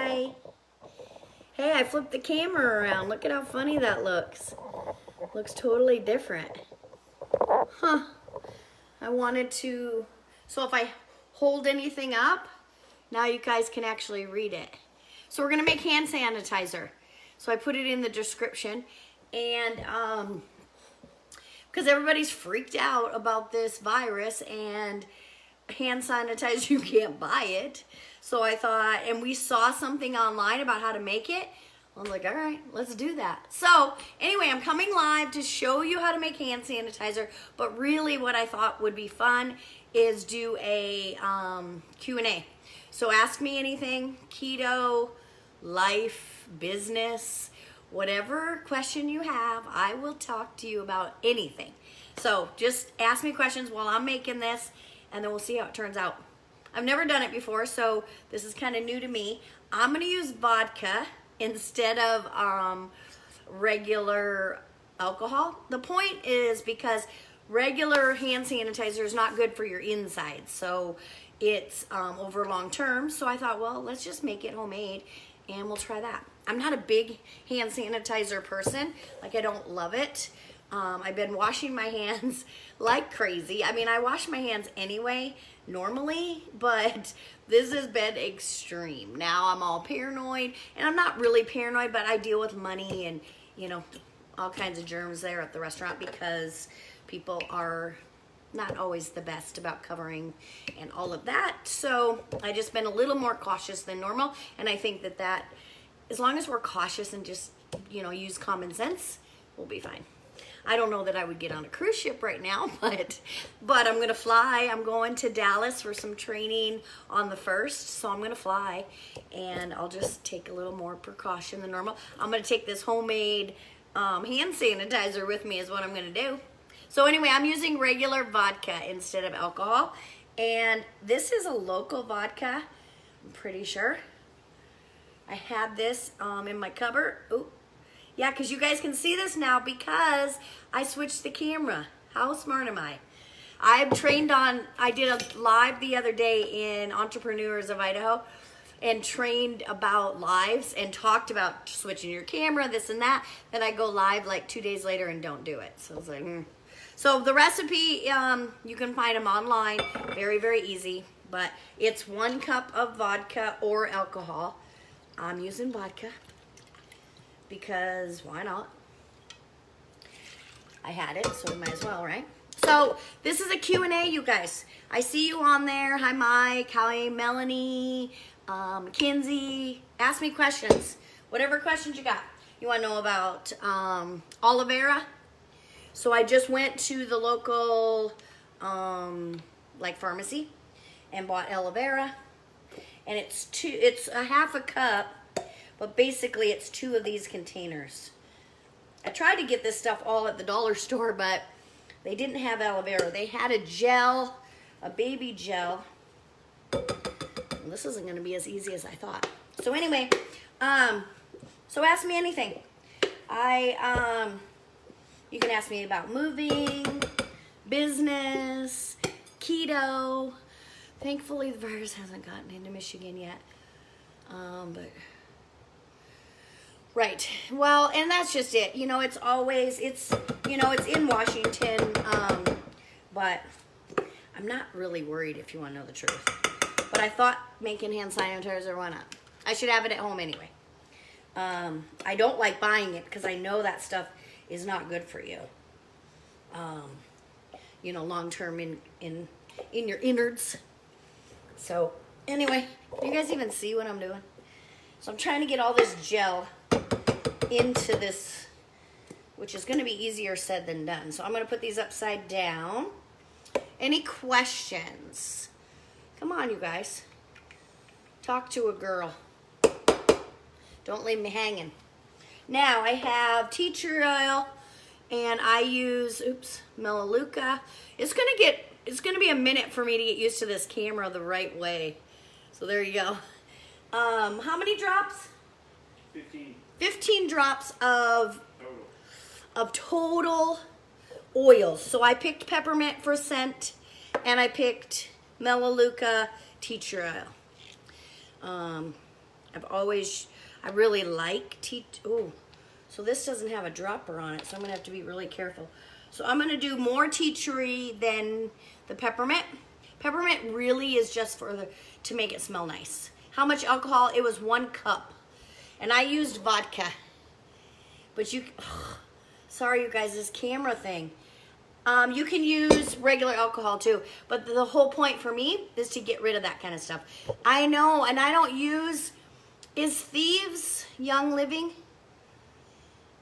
Hi. Hey, I flipped the camera around. Look at how funny that looks. Looks totally different. Huh. I wanted to, so if I hold anything up, now you guys can actually read it. So we're gonna make hand sanitizer. So I put it in the description, and because everybody's freaked out about this virus and hand sanitizer, you can't buy it. So I thought, and we saw something online about how to make it. I was like, all right, let's do that. So anyway, I'm coming live to show you how to make hand sanitizer, but really what I thought would be fun is do a Q&A. So ask me anything, keto, life, business, whatever question you have, I will talk to you about anything. So just ask me questions while I'm making this, and then we'll see how it turns out. I've never done it before, so this is kind of new to me. I'm gonna use vodka instead of regular alcohol. The point is because regular hand sanitizer is not good for your insides, so it's over long term. So I thought, well, let's just make it homemade and we'll try that. I'm not a big hand sanitizer person. Like, I don't love it. I've been washing my hands like crazy. I mean, I wash my hands anyway, normally, but this has been extreme. Now I'm all paranoid, and I'm not really paranoid, but I deal with money and, you know, all kinds of germs there at the restaurant because people are not always the best about covering and all of that. So I just been a little more cautious than normal, and I think that as long as we're cautious and just, you know, use common sense, we'll be fine. I don't know that I would get on a cruise ship right now, but I'm gonna fly. I'm going to Dallas for some training on the 1st, so I'm gonna fly, and I'll just take a little more precaution than normal. I'm gonna take this homemade hand sanitizer with me is what I'm gonna do. So anyway, I'm using regular vodka instead of alcohol, and this is a local vodka, I'm pretty sure. I had this in my cupboard. Ooh. Yeah, because you guys can see this now because I switched the camera. How smart am I? I'm trained on, I did a live the other day in Entrepreneurs of Idaho and trained about lives and talked about switching your camera, this and that. Then I go live like 2 days later and don't do it. So I was like, So the recipe, you can find them online. Very, very easy. But it's 1 cup of vodka or alcohol. I'm using vodka because why not? I had it, so we might as well, right? So this is a Q&A, you guys. I see you on there. Hi, Mike. Hi, Melanie, Kinsey. Ask me questions. Whatever questions you got. You want to know about aloe vera? So I just went to the local like pharmacy and bought aloe vera. And it's a half a cup, but basically it's 2 of these containers. I tried to get this stuff all at the dollar store, but they didn't have aloe vera. They had a gel, a baby gel. Well, this isn't gonna be as easy as I thought. So anyway, so ask me anything. You can ask me about moving, business, keto. Thankfully, the virus hasn't gotten into Michigan yet. But right. Well, and that's just it. You know, it's in Washington, but I'm not really worried, if you want to know the truth. But I thought making hand sanitizer, why not? I should have it at home anyway. I don't like buying it because I know that stuff is not good for you. You know, long term in your innards. So anyway, do you guys even see what I'm doing? So I'm trying to get all this gel into this, which is going to be easier said than done. So I'm going to put these upside down. Any questions? Come on, you guys. Talk to a girl. Don't leave me hanging. Now I have tea tree oil, and I use, Melaleuca. It's gonna be a minute for me to get used to this camera the right way. So there you go. How many drops? 15. 15 drops of total oils. So I picked peppermint for scent, and I picked Melaleuca tea tree oil. I really like tea. Oh, so this doesn't have a dropper on it, so I'm gonna have to be really careful. So I'm gonna do more tea tree than the peppermint. Peppermint really is just to make it smell nice. How much alcohol? It was 1 cup. And I used vodka. But sorry you guys, this camera thing. You can use regular alcohol too, but the whole point for me is to get rid of that kind of stuff. I know, and I don't use, is Thieves Young Living?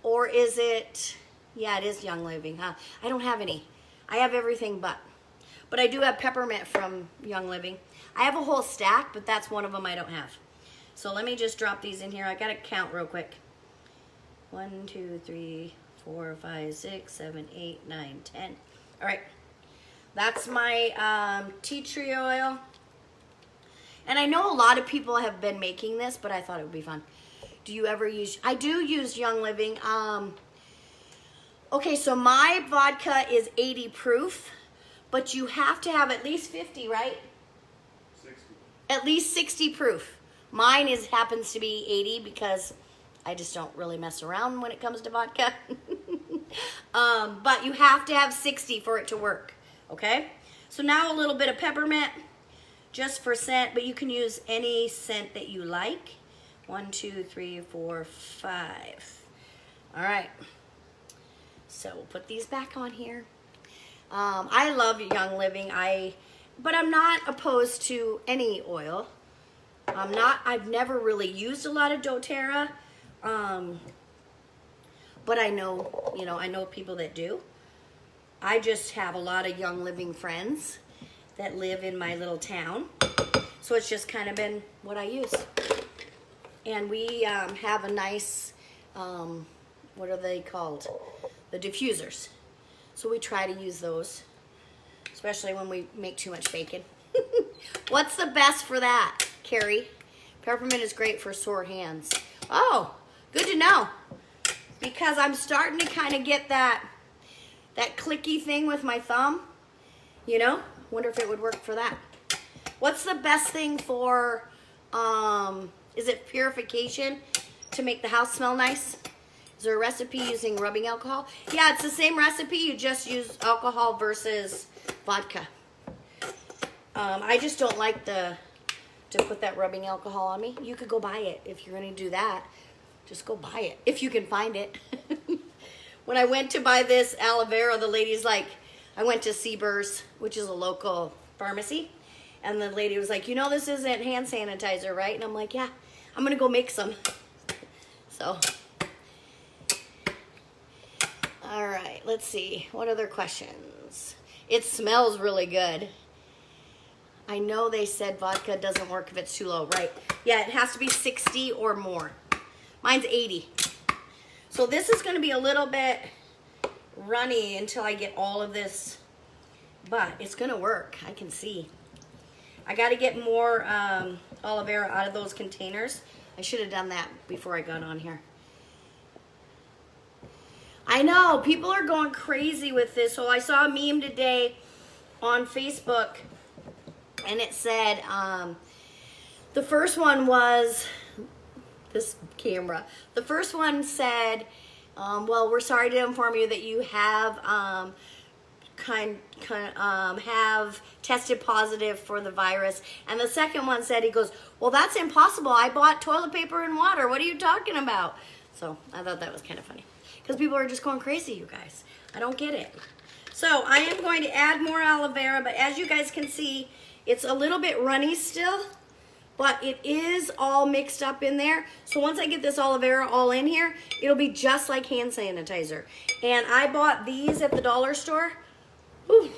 Or is it, yeah, it is Young Living, huh? I don't have any. I have everything but I do have peppermint from Young Living. I have a whole stack, but that's one of them I don't have. So let me just drop these in here. I gotta count real quick. 1, 2, 3, 4, 5, 6, 7, 8, 9, 10. All right, that's my tea tree oil. And I know a lot of people have been making this, but I thought it would be fun. Do you ever use, I do use Young Living. Okay, so my vodka is 80 proof, but you have to have at least 50, right? 60. At least 60 proof. Mine happens to be 80 because I just don't really mess around when it comes to vodka. But you have to have 60 for it to work, okay? So now a little bit of peppermint just for scent, but you can use any scent that you like. 1, 2, 3, 4, 5. All right. So we'll put these back on here. I love Young Living, but I'm not opposed to any oil. I've never really used a lot of doTERRA, but I know people that do. I just have a lot of Young Living friends that live in my little town, so it's just kind of been what I use. And we have a nice, what are they called? The diffusers. So we try to use those, especially when we make too much bacon. What's the best for that, Carrie? Peppermint is great for sore hands. Oh, good to know. Because I'm starting to kind of get that clicky thing with my thumb. You know? Wonder if it would work for that. What's the best thing for, is it purification to make the house smell nice? Is there a recipe using rubbing alcohol? Yeah, it's the same recipe. You just use alcohol versus vodka. I just don't like to put that rubbing alcohol on me. You could go buy it if you're going to do that. Just go buy it if you can find it. When I went to buy this aloe vera, the lady's like, I went to Seabers, which is a local pharmacy, and the lady was like, you know this isn't hand sanitizer, right? And I'm like, yeah, I'm going to go make some. So, all right, let's see. What other questions? It smells really good. I know they said vodka doesn't work if it's too low, right? Yeah, it has to be 60 or more. Mine's 80. So this is going to be a little bit runny until I get all of this, but it's going to work. I can see. I got to get more aloe vera out of those containers. I should have done that before I got on here. I know, people are going crazy with this. So I saw a meme today on Facebook, and it said, the first one was this camera. The first one said, well, we're sorry to inform you that you have have tested positive for the virus. And the second one said, he goes, well, that's impossible. I bought toilet paper and water. What are you talking about? So I thought that was kind of funny because people are just going crazy, you guys. I don't get it. So I am going to add more aloe vera, but as you guys can see, it's a little bit runny still, but it is all mixed up in there. So once I get this aloe vera all in here, it'll be just like hand sanitizer. And I bought these at the dollar store. Ooh,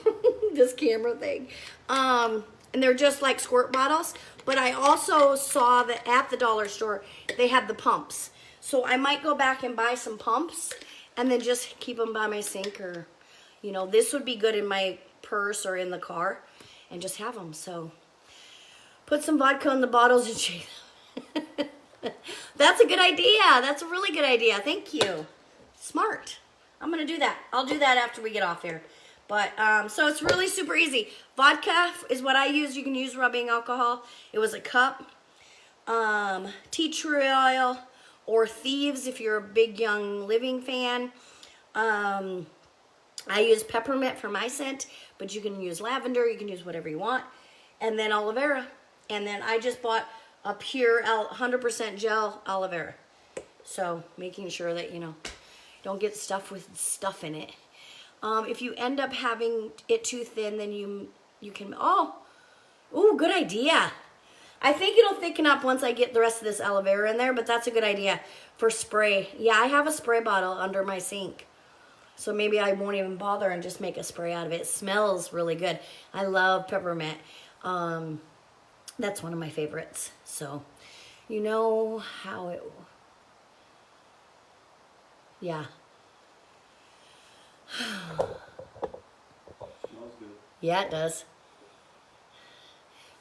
this camera thing. And they're just like squirt bottles. But I also saw that at the dollar store, they had the pumps. So I might go back and buy some pumps and then just keep them by my sink, or, you know, this would be good in my purse or in the car and just have them. So put some vodka in the bottles and shake them. That's a good idea. That's a really good idea. Thank you. Smart. I'm going to do that. I'll do that after we get off here. But, so it's really super easy. Vodka is what I use. You can use rubbing alcohol. It was a cup. tea tree oil, or Thieves if you're a big Young Living fan. I use peppermint for my scent, but you can use lavender, you can use whatever you want. And then aloe vera. And then I just bought a pure 100% gel aloe vera. So making sure that, you know, don't get stuff with stuff in it. If you end up having it too thin, then you can, ooh, good idea. I think it'll thicken up once I get the rest of this aloe vera in there, but that's a good idea for spray. Yeah, I have a spray bottle under my sink. So maybe I won't even bother and just make a spray out of it. It smells really good. I love peppermint. That's one of my favorites. So, you know how it... Yeah. Smells good. Yeah, it does.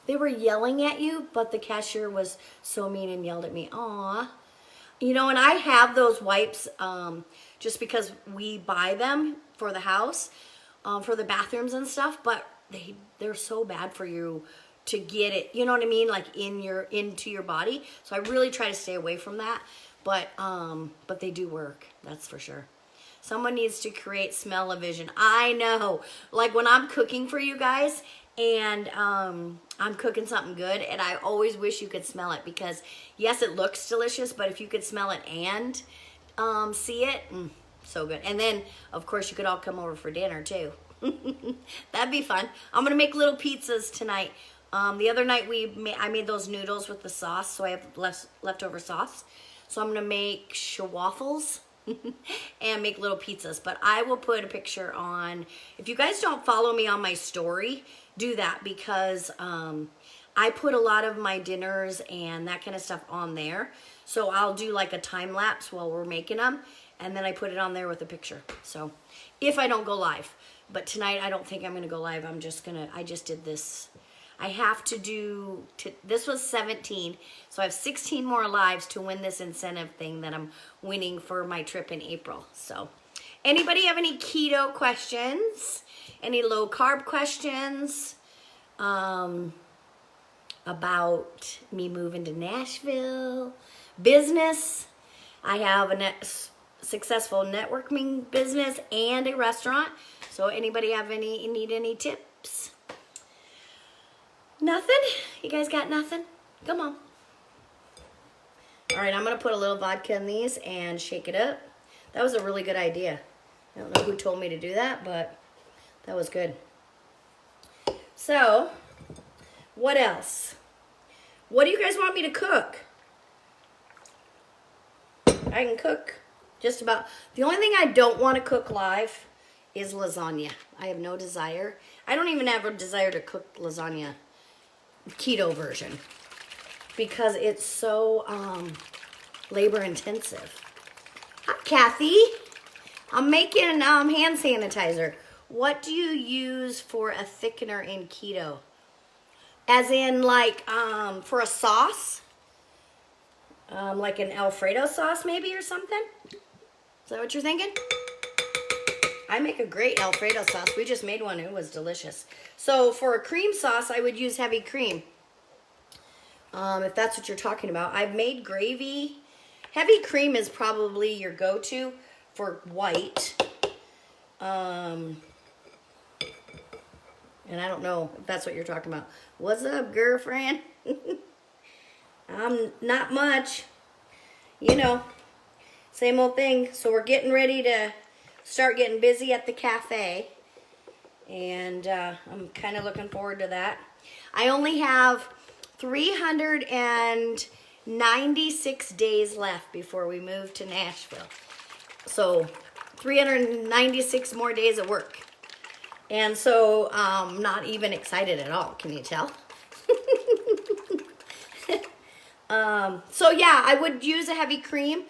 They were yelling at you, but the cashier was so mean and yelled at me. Aw. You know, and I have those wipes just because we buy them for the house, for the bathrooms and stuff, but they're so bad for you to get it, you know what I mean, like into your body. So I really try to stay away from that, but they do work, that's for sure. Someone needs to create smell-o-vision. I know, like when I'm cooking for you guys and I'm cooking something good, and I always wish you could smell it, because yes, it looks delicious, but if you could smell it and see it, so good. And then of course you could all come over for dinner too. That'd be fun. I'm gonna make little pizzas tonight. The other night I made those noodles with the sauce, so I have leftover sauce. So I'm gonna make shawaffles and make little pizzas. But I will put a picture on. If you guys don't follow me on my story, do that, because I put a lot of my dinners and that kind of stuff on there. So I'll do like a time lapse while we're making them, and then I put it on there with a picture. So if I don't go live, but tonight I don't think I'm gonna go live. I just did this. I have to do, this was 17, so I have 16 more lives to win this incentive thing that I'm winning for my trip in April. So, anybody have any keto questions? Any low carb questions? About me moving to Nashville? Business? I have a successful networking business and a restaurant. So, anybody need any tips? Nothing? You guys got nothing? Come on. All right, I'm going to put a little vodka in these and shake it up. That was a really good idea. I don't know who told me to do that, but that was good. So, what else? What do you guys want me to cook? I can cook just about. The only thing I don't want to cook live is lasagna. I have no desire. I don't even have a desire to cook lasagna keto version, because it's so labor intensive. Hi, Kathy. I'm making hand sanitizer. What do you use for a thickener in keto? As in, like, for a sauce? Like an Alfredo sauce, maybe, or something? Is that what you're thinking? I make a great Alfredo sauce. We just made one. It was delicious. So for a cream sauce, I would use heavy cream. If that's what you're talking about. I've made gravy. Heavy cream is probably your go-to for white. And I don't know if that's what you're talking about. What's up, girlfriend? Not much. You know, same old thing. So we're getting ready to start getting busy at the cafe, and I'm kind of looking forward to that. I only have 396 days left before we move to Nashville. So 396 more days of work. And so I'm not even excited at all, can you tell? So yeah, I would use a heavy cream.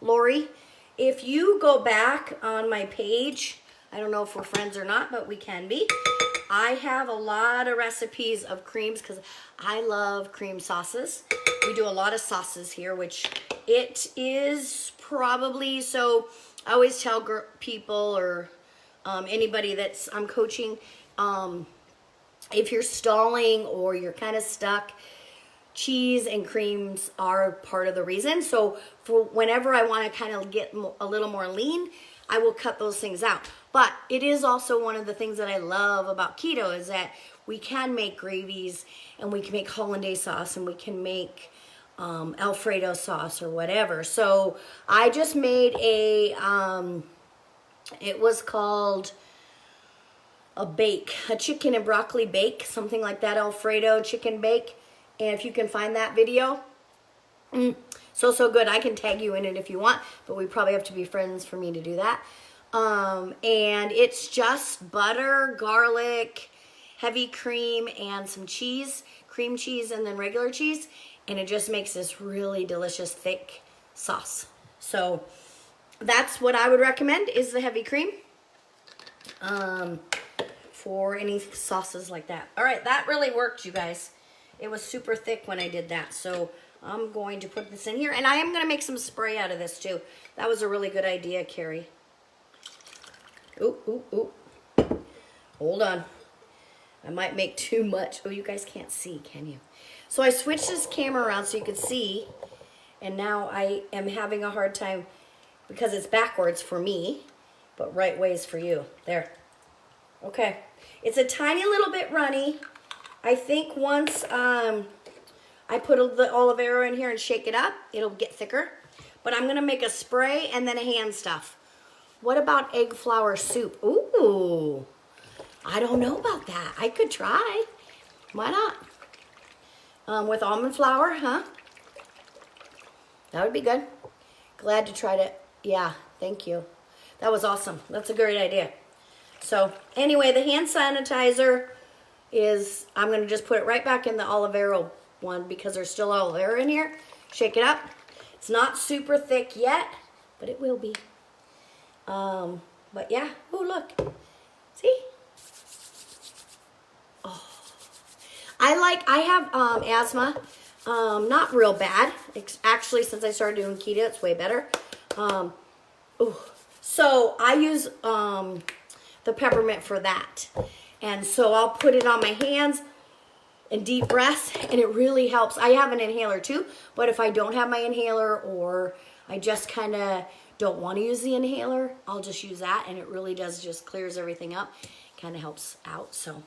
Lori, if you go back on my page, I don't know if we're friends or not, but we can be. I have a lot of recipes of creams because I love cream sauces. We do a lot of sauces here, which it is probably, so I always tell people or anybody that's I'm coaching, if you're stalling or you're kind of stuck, cheese and creams are part of the reason. So for whenever I want to kind of get a little more lean, I will cut those things out. But it is also one of the things that I love about keto is that we can make gravies and we can make hollandaise sauce and we can make Alfredo sauce or whatever. So I just made it was called a chicken and broccoli bake, something like that, Alfredo chicken bake. And if you can find that video, so good. I can tag you in it if you want, but we probably have to be friends for me to do that. And it's just butter, garlic, heavy cream, and some cheese, cream cheese, and then regular cheese. And it just makes this really delicious, thick sauce. So that's what I would recommend is the heavy cream for any sauces like that. All right, that really worked, you guys. It was super thick when I did that. So I'm going to put this in here. And I am going to make some spray out of this too. That was a really good idea, Carrie. Ooh. Hold on. I might make too much. Oh, you guys can't see, can you? So I switched this camera around so you could see. And now I am having a hard time because it's backwards for me, but right ways for you. There. Okay. It's a tiny little bit runny. I think once I put the aloe vera in here and shake it up, it'll get thicker. But I'm going to make a spray and then a hand stuff. What about egg flour soup? Ooh, I don't know about that. I could try. Why not? With almond flour, huh? That would be good. Glad to try to, yeah, thank you. That was awesome. That's a great idea. So anyway, the hand sanitizer is, I'm going to just put it right back in the aloe vera one because there's still aloe vera in here. Shake it up. It's not super thick yet, but it will be. But yeah, oh look, see? Oh, I have asthma, not real bad. Actually, since I started doing keto, it's way better. So I use the peppermint for that. And so I'll put it on my hands and deep breaths, and it really helps. I have an inhaler too, but if I don't have my inhaler or I just kind of don't want to use the inhaler, I'll just use that, and it really does just clears everything up. Kind of helps out. So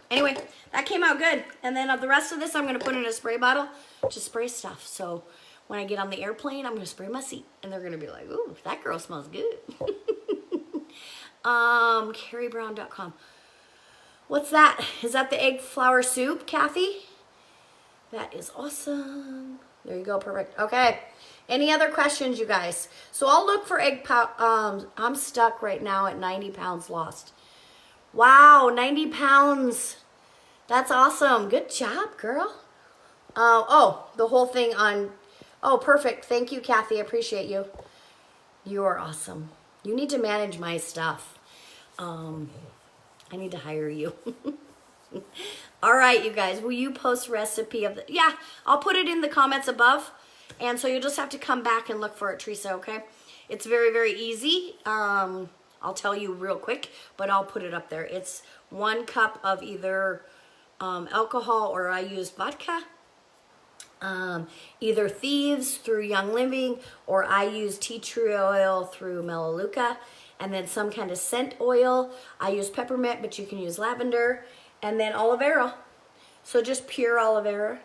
anyway, that came out good. And then the rest of this I'm going to put in a spray bottle to spray stuff. So when I get on the airplane, I'm going to spray my seat, and they're going to be like, ooh, that girl smells good. CarrieBrown.com. What's that? Is that the egg flour soup, Kathy? That is awesome. There you go, perfect. Okay. Any other questions, you guys? So I'll look for I'm stuck right now at 90 pounds lost. Wow, 90 pounds. That's awesome. Good job, girl. The whole thing on, perfect. Thank you, Kathy. I appreciate you. You are awesome. You need to manage my stuff. I need to hire you. All right, you guys, will you post recipe of the, yeah, I'll put it in the comments above. And so you'll just have to come back and look for it, Teresa, okay? It's very, very easy. I'll tell you real quick, but I'll put it up there. It's 1 cup of either alcohol or I use vodka. Either Thieves through Young Living or I use tea tree oil through Melaleuca. And then some kind of scent oil. I use peppermint, but you can use lavender. And then aloe vera. So just pure aloe vera.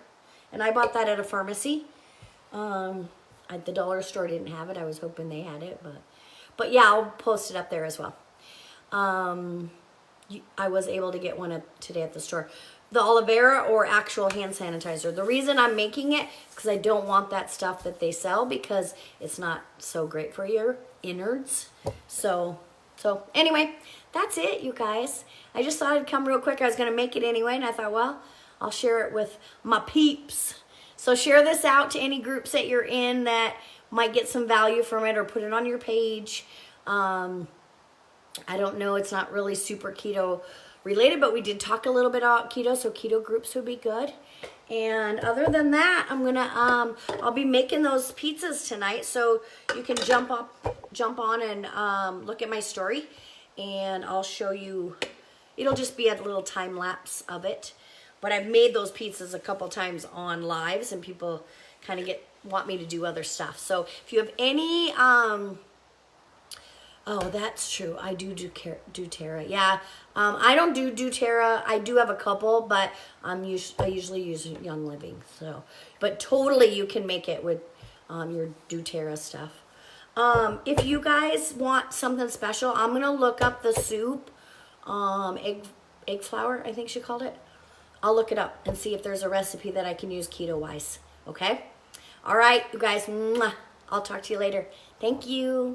And I bought that at a pharmacy. The dollar store didn't have it. I was hoping they had it. But yeah, I'll post it up there as well. I was able to get one today at the store. The aloe vera or actual hand sanitizer. The reason I'm making it is because I don't want that stuff that they sell because it's not so great for your innards. So anyway, that's it, you guys. I just thought I'd come real quick. I was going to make it anyway, and I thought, well, I'll share it with my peeps. So share this out to any groups that you're in that might get some value from it or put it on your page. I don't know. It's not really super keto related, but we did talk a little bit about keto, so keto groups would be good. And other than that, I'm gonna I'll be making those pizzas tonight, so you can jump on and look at my story, and I'll show you. It'll just be a little time lapse of it. But I've made those pizzas a couple times on lives, and people kind of want me to do other stuff. So if you have any, oh, that's true. I do doTERRA. Yeah, I don't do doTERRA. I do have a couple, but I usually use Young Living. So, but totally you can make it with your doTERRA stuff. If you guys want something special, I'm gonna look up the soup, egg flour, I think she called it. I'll look it up and see if there's a recipe that I can use keto-wise. Okay? All right, you guys. Mwah. I'll talk to you later. Thank you.